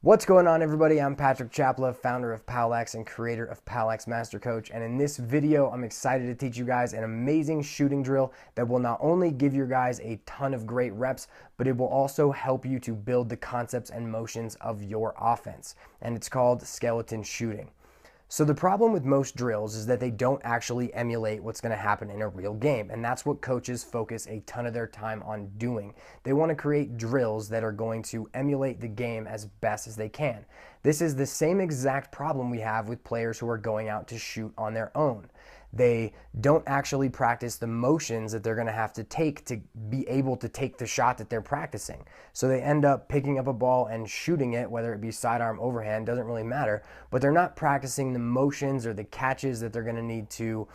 What's going on, everybody? I'm Patrick Chapla, founder of POWLAX and creator of POWLAX Master Coach. And in this video, I'm excited to teach you guys an amazing shooting drill that will not only give you guys a ton of great reps, but it will also help you to build the concepts and motions of your offense. And it's called skeleton shooting. So the problem with most drills is that they don't actually emulate what's going to happen in a real game, and that's what coaches focus a ton of their time on doing. They want to create drills that are going to emulate the game as best as they can. This is the same exact problem we have with players who are going out to shoot on their own. They don't actually practice the motions that they're going to have to take to be able to take the shot that they're practicing. So they end up picking up a ball and shooting it, whether it be sidearm, overhand, doesn't really matter, but they're not practicing the motions or the catches that they're going to need to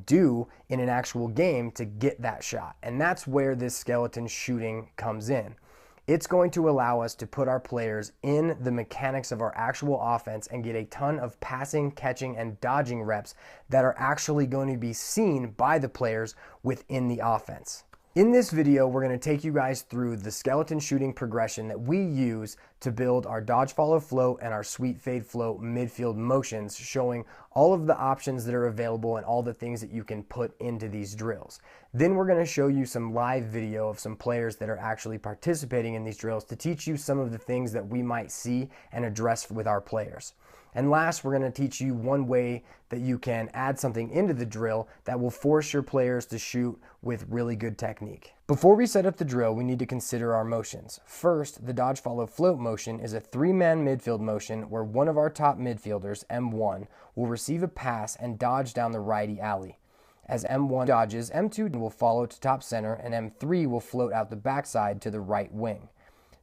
do in an actual game to get that shot. And that's where this skeleton shooting comes in. It's going to allow us to put our players in the mechanics of our actual offense and get a ton of passing, catching, and dodging reps that are actually going to be seen by the players within the offense. In this video, we're going to take you guys through the skeleton shooting progression that we use to build our dodge, follow, float, and our sweep, fade, float midfield motions, showing all of the options that are available and all the things that you can put into these drills. Then we're going to show you some live video of some players that are actually participating in these drills to teach you some of the things that we might see and address with our players. And last, we're going to teach you one way that you can add something into the drill that will force your players to shoot with really good technique. Before we set up the drill, we need to consider our motions. First, the dodge, follow, float motion is a three-man midfield motion where one of our top midfielders, M1, will receive a pass and dodge down the righty alley. As M1 dodges, M2 will follow to top center and M3 will float out the backside to the right wing.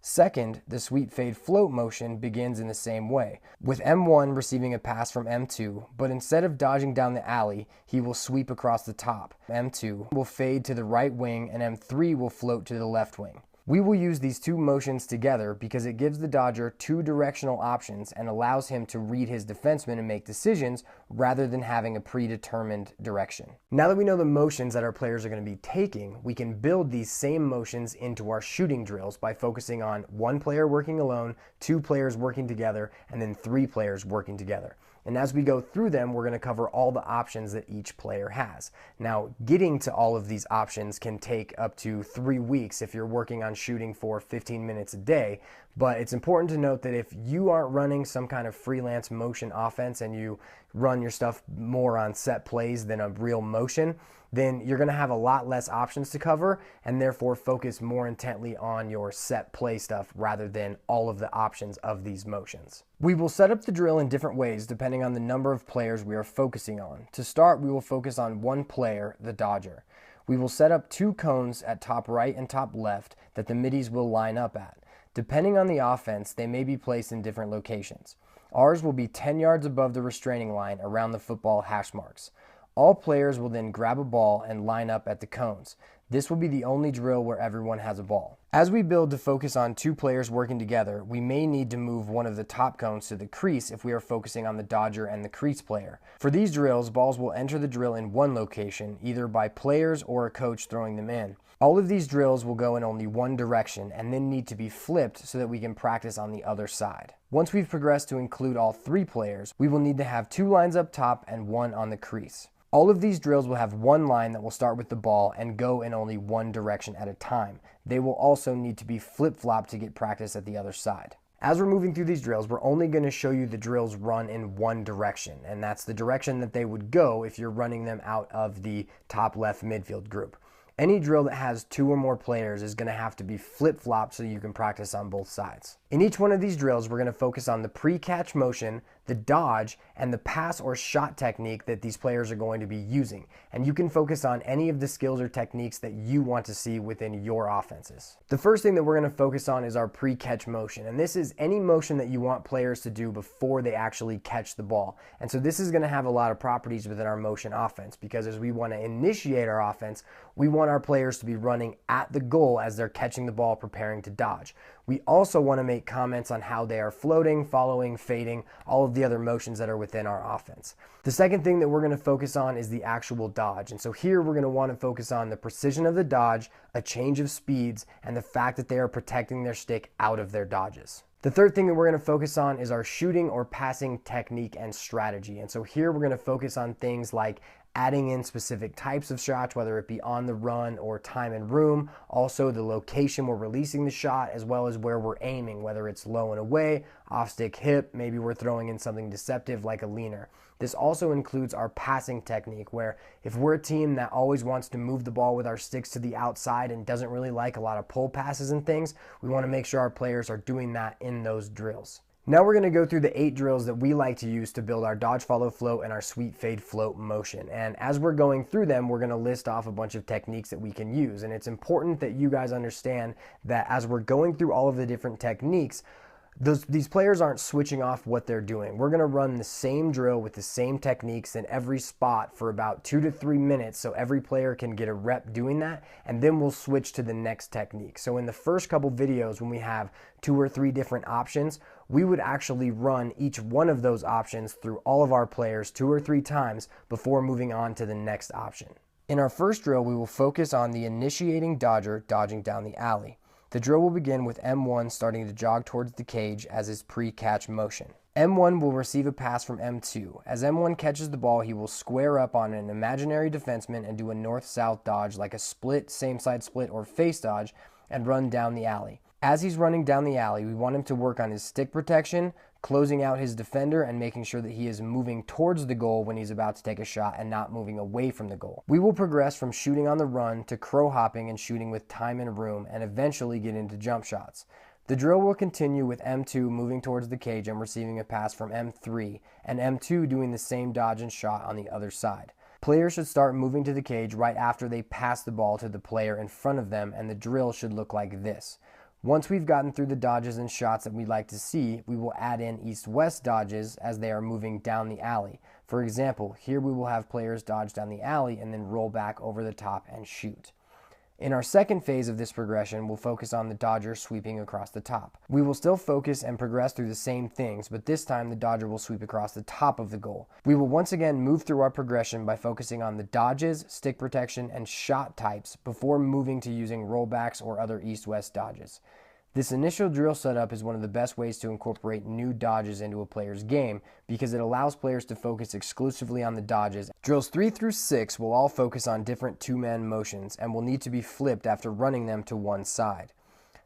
Second, the sweep, fade, float motion begins in the same way, with M1 receiving a pass from M2, but instead of dodging down the alley, he will sweep across the top. M2 will fade to the right wing and M3 will float to the left wing. We will use these two motions together because it gives the dodger two directional options and allows him to read his defenseman and make decisions rather than having a predetermined direction. Now that we know the motions that our players are going to be taking, we can build these same motions into our shooting drills by focusing on one player working alone, two players working together, and then three players working together. And as we go through them, we're going to cover all the options that each player has. Now, getting to all of these options can take up to 3 weeks if you're working on shooting for 15 minutes a day. But it's important to note that if you aren't running some kind of freelance motion offense and you run your stuff more on set plays than a real motion, then you're going to have a lot less options to cover and therefore focus more intently on your set play stuff rather than all of the options of these motions. We will set up the drill in different ways depending on the number of players we are focusing on. To start, we will focus on one player, the dodger. We will set up two cones at top right and top left that the middies will line up at. Depending on the offense, they may be placed in different locations. Ours will be 10 yards above the restraining line around the football hash marks. All players will then grab a ball and line up at the cones. This will be the only drill where everyone has a ball. As we build to focus on two players working together, we may need to move one of the top cones to the crease if we are focusing on the dodger and the crease player. For these drills, balls will enter the drill in one location, either by players or a coach throwing them in. All of these drills will go in only one direction and then need to be flipped so that we can practice on the other side. Once we've progressed to include all three players, we will need to have two lines up top and one on the crease. All of these drills will have one line that will start with the ball and go in only one direction at a time. They will also need to be flip-flopped to get practice at the other side. As we're moving through these drills, we're only going to show you the drills run in one direction, and that's the direction that they would go if you're running them out of the top left midfield group. Any drill that has two or more players is going to have to be flip-flopped so you can practice on both sides. In each one of these drills, we're going to focus on the pre-catch motion, the dodge, and the pass or shot technique that these players are going to be using. And you can focus on any of the skills or techniques that you want to see within your offenses. The first thing that we're going to focus on is our pre-catch motion. And this is any motion that you want players to do before they actually catch the ball. And so this is going to have a lot of properties within our motion offense because as we want to initiate our offense, we want our players to be running at the goal as they're catching the ball, preparing to dodge. We also want to make comments on how they are floating, following, fading, all of the other motions that are within our offense. The second thing that we're going to focus on is the actual dodge. And so here we're going to want to focus on the precision of the dodge, a change of speeds, and the fact that they are protecting their stick out of their dodges. The third thing that we're going to focus on is our shooting or passing technique and strategy. And so here we're going to focus on things like adding in specific types of shots, whether it be on the run or time and room, also the location we're releasing the shot, as well as where we're aiming, whether it's low and away, off stick hip, maybe we're throwing in something deceptive like a leaner. This also includes our passing technique, where if we're a team that always wants to move the ball with our sticks to the outside and doesn't really like a lot of pull passes and things, we want to make sure our players are doing that in those drills. Now we're going to go through the 8 drills that we like to use to build our dodge, follow, float, and our sweep, fade, float motion. And as we're going through them, we're going to list off a bunch of techniques that we can use. And it's important that you guys understand that as we're going through all of the different techniques, these players aren't switching off what they're doing. We're going to run the same drill with the same techniques in every spot for about 2 to 3 minutes so every player can get a rep doing that, and then we'll switch to the next technique. So in the first couple videos when we have 2 or 3 different options, we would actually run each one of those options through all of our players 2 or 3 times before moving on to the next option. In our first drill, we will focus on the initiating dodger dodging down the alley. The drill will begin with M1 starting to jog towards the cage as his pre-catch motion. M1 will receive a pass from M2. As M1 catches the ball, he will square up on an imaginary defenseman and do a north-south dodge like a split, same-side split, or face dodge and run down the alley. As he's running down the alley, we want him to work on his stick protection, closing out his defender, and making sure that he is moving towards the goal when he's about to take a shot and not moving away from the goal. We will progress from shooting on the run to crow hopping and shooting with time and room, and eventually get into jump shots. The drill will continue with M2 moving towards the cage and receiving a pass from M3, and M2 doing the same dodge and shot on the other side. Players should start moving to the cage right after they pass the ball to the player in front of them, and the drill should look like this. Once we've gotten through the dodges and shots that we'd like to see, we will add in east-west dodges as they are moving down the alley. For example, here we will have players dodge down the alley and then roll back over the top and shoot. In our second phase of this progression, we'll focus on the dodger sweeping across the top. We will still focus and progress through the same things, but this time the dodger will sweep across the top of the goal. We will once again move through our progression by focusing on the dodges, stick protection, and shot types before moving to using rollbacks or other east-west dodges. This initial drill setup is one of the best ways to incorporate new dodges into a player's game because it allows players to focus exclusively on the dodges. Drills 3 through 6 will all focus on different two-man motions and will need to be flipped after running them to one side.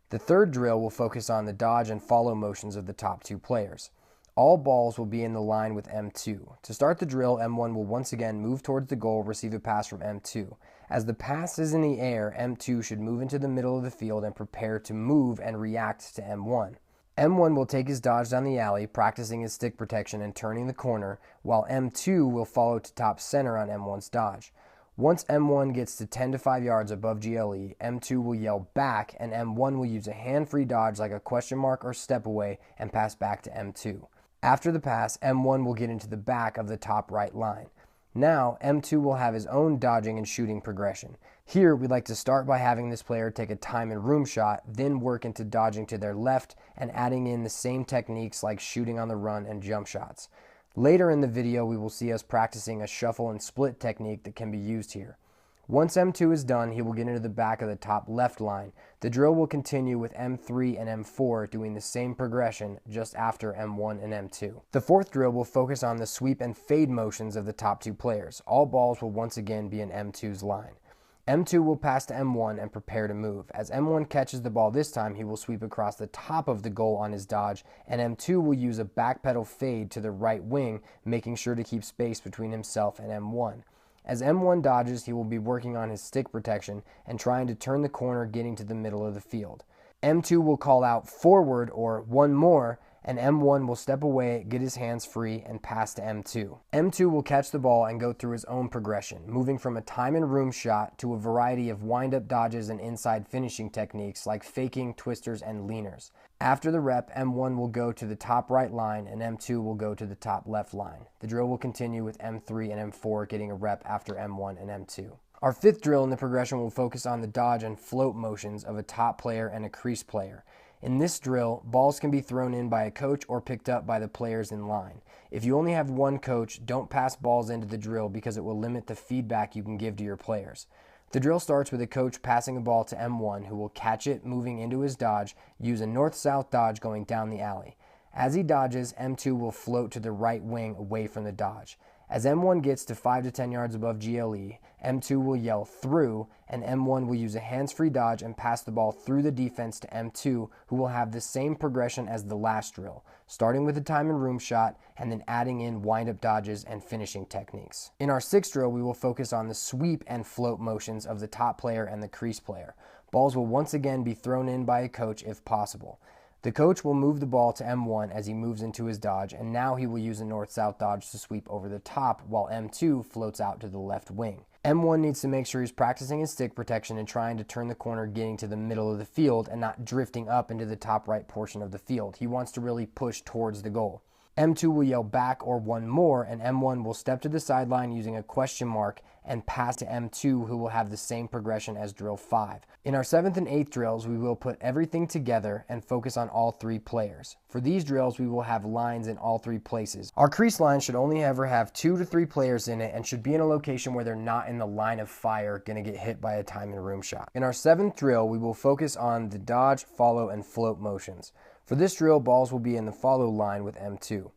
The third drill will focus on the dodge and follow motions of the top 2 players. All balls will be in the line with M2. To start the drill, M1 will once again move towards the goal, receive a pass from M2. As the pass is in the air, M2 should move into the middle of the field and prepare to move and react to M1. M1 will take his dodge down the alley, practicing his stick protection and turning the corner, while M2 will follow to top center on M1's dodge. Once M1 gets to 10 to 5 yards above GLE, M2 will yell back and M1 will use a hand-free dodge like a question mark or step away and pass back to M2. After the pass, M1 will get into the back of the top right line. Now, M2 will have his own dodging and shooting progression. Here, we'd like to start by having this player take a time and room shot, then work into dodging to their left and adding in the same techniques like shooting on the run and jump shots. Later in the video, we will see us practicing a shuffle and split technique that can be used here. Once M2 is done, he will get into the back of the top left line. The drill will continue with M3 and M4 doing the same progression just after M1 and M2. The fourth drill will focus on the sweep and fade motions of the top 2 players. All balls will once again be in M2's line. M2 will pass to M1 and prepare to move. As M1 catches the ball this time, he will sweep across the top of the goal on his dodge, and M2 will use a backpedal fade to the right wing, making sure to keep space between himself and M1. As M1 dodges, he will be working on his stick protection and trying to turn the corner, getting to the middle of the field. M2 will call out forward or one more, and M1 will step away, get his hands free, and pass to M2. M2 will catch the ball and go through his own progression, moving from a time and room shot to a variety of wind-up dodges and inside finishing techniques like faking, twisters, and leaners. After the rep, M1 will go to the top right line and M2 will go to the top left line. The drill will continue with M3 and M4 getting a rep after M1 and M2. Our fifth drill in the progression will focus on the dodge and float motions of a top player and a crease player. In this drill, balls can be thrown in by a coach or picked up by the players in line. If you only have one coach, don't pass balls into the drill because it will limit the feedback you can give to your players. The drill starts with a coach passing a ball to M1 who will catch it moving into his dodge, use a north-south dodge going down the alley. As he dodges, M2 will float to the right wing away from the dodge. As M1 gets to 5 to 10 yards above GLE, M2 will yell through, and M1 will use a hands-free dodge and pass the ball through the defense to M2, who will have the same progression as the last drill, starting with a time and room shot, and then adding in wind-up dodges and finishing techniques. In our sixth drill, we will focus on the sweep and float motions of the top player and the crease player. Balls will once again be thrown in by a coach if possible. The coach will move the ball to M1 as he moves into his dodge, and now he will use a north-south dodge to sweep over the top while M2 floats out to the left wing. M1 needs to make sure he's practicing his stick protection and trying to turn the corner getting to the middle of the field and not drifting up into the top right portion of the field. He wants to really push towards the goal. M2 will yell back or one more, and M1 will step to the sideline using a question mark and pass to M2, who will have the same progression as drill 5. In our 7th and 8th drills, we will put everything together and focus on all 3 players. For these drills, we will have lines in all 3 places. Our crease line should only ever have 2 to 3 players in it and should be in a location where they're not in the line of fire, going to get hit by a time and room shot. In our 7th drill, we will focus on the dodge, follow, and float motions. For this drill, balls will be in the follow line with M2.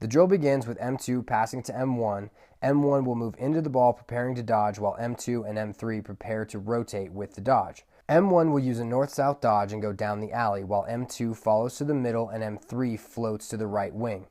The drill begins with M2 passing to M1. M1 will move into the ball preparing to dodge while M2 and M3 prepare to rotate with the dodge. M1 will use a north-south dodge and go down the alley while M2 follows to the middle and M3 floats to the right wing.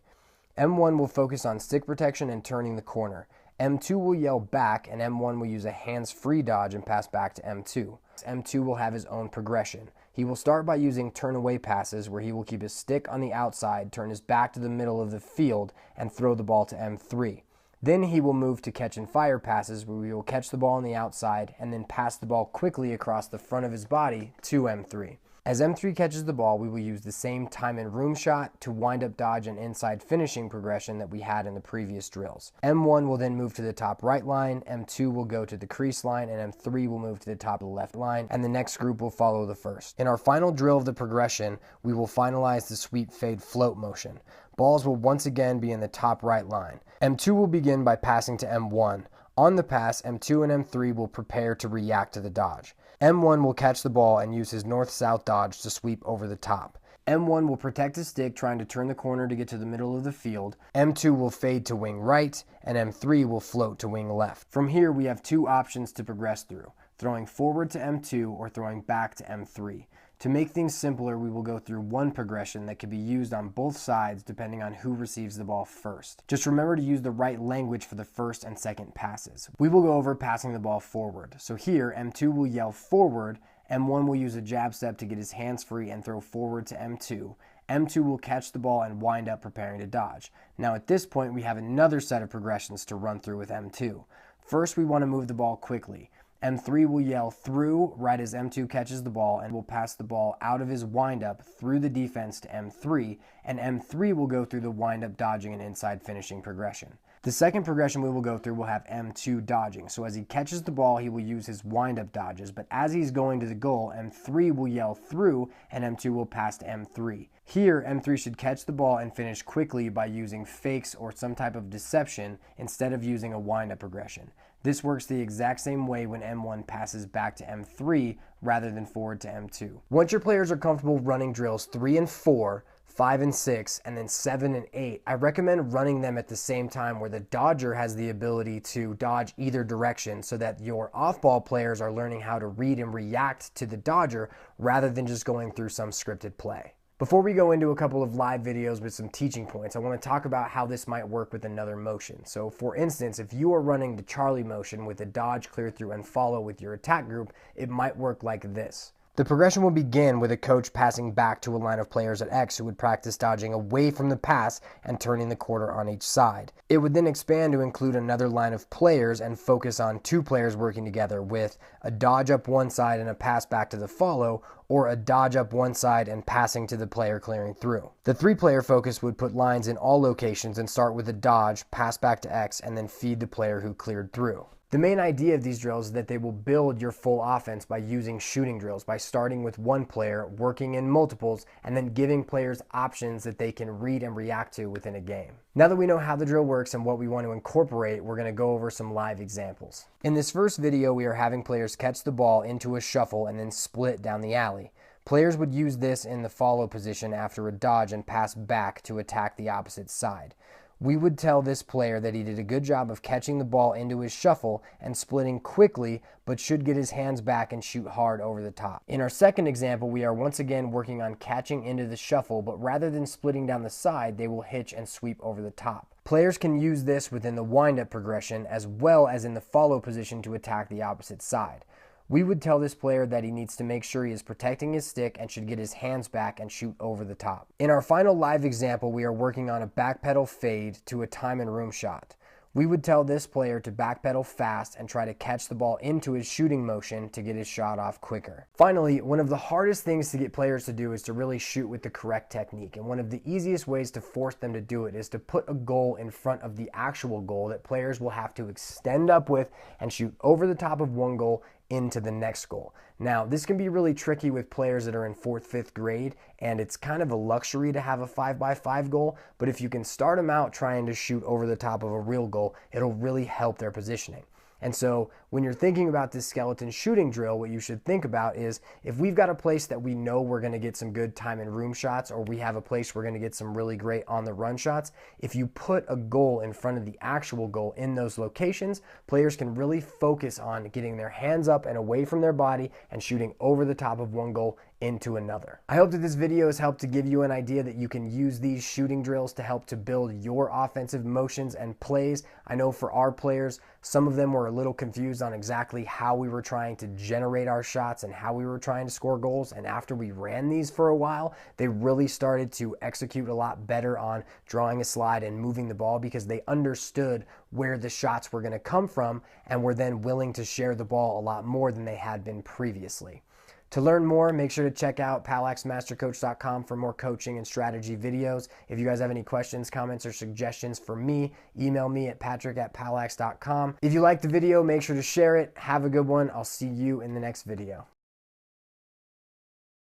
M1 will focus on stick protection and turning the corner. M2 will yell back and M1 will use a hands-free dodge and pass back to M2. M2 will have his own progression. He will start by using turn-away passes where he will keep his stick on the outside, turn his back to the middle of the field, and throw the ball to M3. Then he will move to catch and fire passes where he will catch the ball on the outside and then pass the ball quickly across the front of his body to M3. As M3 catches the ball, we will use the same time and room shot to wind up dodge and inside finishing progression that we had in the previous drills. M1 will then move to the top right line, M2 will go to the crease line, and M3 will move to the top of the left line, and the next group will follow the first. In our final drill of the progression, we will finalize the sweep fade float motion. Balls will once again be in the top right line. M2 will begin by passing to M1. On the pass, M2 and M3 will prepare to react to the dodge. M1 will catch the ball and use his north-south dodge to sweep over the top. M1 will protect his stick trying to turn the corner to get to the middle of the field. M2 will fade to wing right, and M3 will float to wing left. From here, we have 2 options to progress through, throwing forward to M2 or throwing back to M3. To make things simpler, we will go through one progression that can be used on both sides depending on who receives the ball first. Just remember to use the right language for the first and second passes. We will go over passing the ball forward. So here, M2 will yell forward, M1 will use a jab step to get his hands free and throw forward to M2. M2 will catch the ball and wind up preparing to dodge. Now at this point, we have another set of progressions to run through with M2. First, we want to move the ball quickly. M3 will yell through right as M2 catches the ball and will pass the ball out of his windup through the defense to M3, and M3 will go through the windup dodging and inside finishing progression. The second progression we will go through will have M2 dodging, so as he catches the ball he will use his windup dodges, but as he's going to the goal, M3 will yell through and M2 will pass to M3. Here, M3 should catch the ball and finish quickly by using fakes or some type of deception instead of using a windup progression. This works the exact same way when M1 passes back to M3 rather than forward to M2. Once your players are comfortable running drills 3 and 4, 5 and 6, and then 7 and 8, I recommend running them at the same time where the dodger has the ability to dodge either direction so that your off-ball players are learning how to read and react to the dodger rather than just going through some scripted play. Before we go into a couple of live videos with some teaching points, I want to talk about how this might work with another motion. So for instance, if you are running the Charlie motion with a dodge, clear through, and follow with your attack group, it might work like this. The progression will begin with a coach passing back to a line of players at X who would practice dodging away from the pass and turning the quarter on each side. It would then expand to include another line of players and focus on 2 players working together with a dodge up one side and a pass back to the follow, or a dodge up one side and passing to the player clearing through. The 3-player focus would put lines in all locations and start with a dodge, pass back to X, and then feed the player who cleared through. The main idea of these drills is that they will build your full offense by using shooting drills, by starting with one player, working in multiples, and then giving players options that they can read and react to within a game. Now that we know how the drill works and what we want to incorporate, we're going to go over some live examples. In this first video, we are having players catch the ball into a shuffle and then split down the alley. Players would use this in the follow position after a dodge and pass back to attack the opposite side. We would tell this player that he did a good job of catching the ball into his shuffle and splitting quickly, but should get his hands back and shoot hard over the top. In our second example, we are once again working on catching into the shuffle, but rather than splitting down the side, they will hitch and sweep over the top. Players can use this within the wind-up progression as well as in the follow position to attack the opposite side. We would tell this player that he needs to make sure he is protecting his stick and should get his hands back and shoot over the top. In our final live example, we are working on a backpedal fade to a time and room shot. We would tell this player to backpedal fast and try to catch the ball into his shooting motion to get his shot off quicker. Finally, one of the hardest things to get players to do is to really shoot with the correct technique. And one of the easiest ways to force them to do it is to put a goal in front of the actual goal that players will have to extend up with and shoot over the top of one goal into the next goal. Now, this can be really tricky with players that are in 4th, 5th grade, and it's kind of a luxury to have a 5x5 goal, but if you can start them out trying to shoot over the top of a real goal, it'll really help their positioning. And so when you're thinking about this skeleton shooting drill, what you should think about is if we've got a place that we know we're going to get some good time and room shots, or we have a place we're going to get some really great on the run shots, if you put a goal in front of the actual goal in those locations, players can really focus on getting their hands up and away from their body and shooting over the top of one goal into another. I hope that this video has helped to give you an idea that you can use these shooting drills to help to build your offensive motions and plays. I know for our players, some of them were a little confused on exactly how we were trying to generate our shots and how we were trying to score goals. And after we ran these for a while, they really started to execute a lot better on drawing a slide and moving the ball because they understood where the shots were going to come from and were then willing to share the ball a lot more than they had been previously. To learn more, make sure to check out POWLAXmastercoach.com for more coaching and strategy videos. If you guys have any questions, comments, or suggestions for me, email me at patrick@powlax.com. If you liked the video, make sure to share it. Have a good one. I'll see you in the next video.